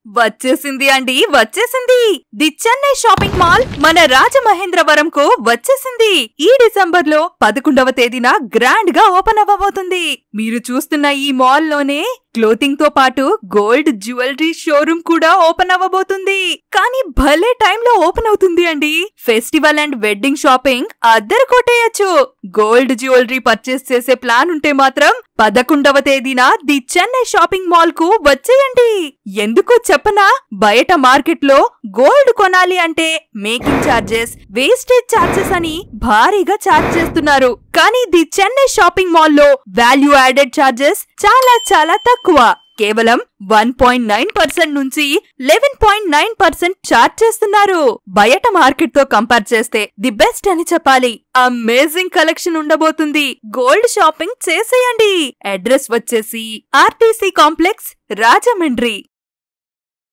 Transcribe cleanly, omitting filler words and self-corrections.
వచ్చేసింది అండి, వచ్చేసింది. ది చెన్నై షాపింగ్ మాల్ మన రాజమహేంద్రవరంకు వచ్చేసింది. ఈ డిసెంబర్ లో 11వ తేదీన గ్రాండ్ గా ఓపెన్ అవ్వబోతుంది. మీరు చూస్తున్న ఈ మాల్ లోనే క్లోతింగ్ తో పాటు గోల్డ్ జ్యువెలరీ షోరూమ్ కూడా ఓపెన్ అవ్వబోతుంది. కానీ భలే టైంలో ఓపెన్ అవుతుంది అండి. ఫెస్టివల్ అండ్ వెడ్డింగ్ షాపింగ్ అద్దరు కొట్టేయచ్చు. గోల్డ్ జ్యువెలరీ పర్చేస్ చేసే ప్లాన్ ఉంటే మాత్రం 11వ తేదీన ది చెన్నై షాపింగ్ మాల్ కు వచ్చేయండి. ఎందుకో చెప్పనా, బయట మార్కెట్ లో గోల్డ్ కొనాలి అంటే మేకింగ్ ఛార్జెస్, వేస్టేజ్ ఛార్జెస్ అని భారీగా ఛార్జ్ చేస్తున్నారు. కానీ ది చెన్నై షాపింగ్ మాల్ లో వాల్యూ యాడెడ్ ఛార్జెస్ చాలా చాలా తక్కువ. కేవలం 1.9% నుంచి 11.9% ఛార్జ్ చేస్తున్నారు. బయట మార్కెట్ తో కంపేర్ చేస్తే ది బెస్ట్ అని చెప్పాలి. అమేజింగ్ కలెక్షన్ ఉండబోతుంది. గోల్డ్ షాపింగ్ చేసేయండి. అడ్రస్ వచ్చేసి ఆర్టీసీ కాంప్లెక్స్, రాజమండ్రి.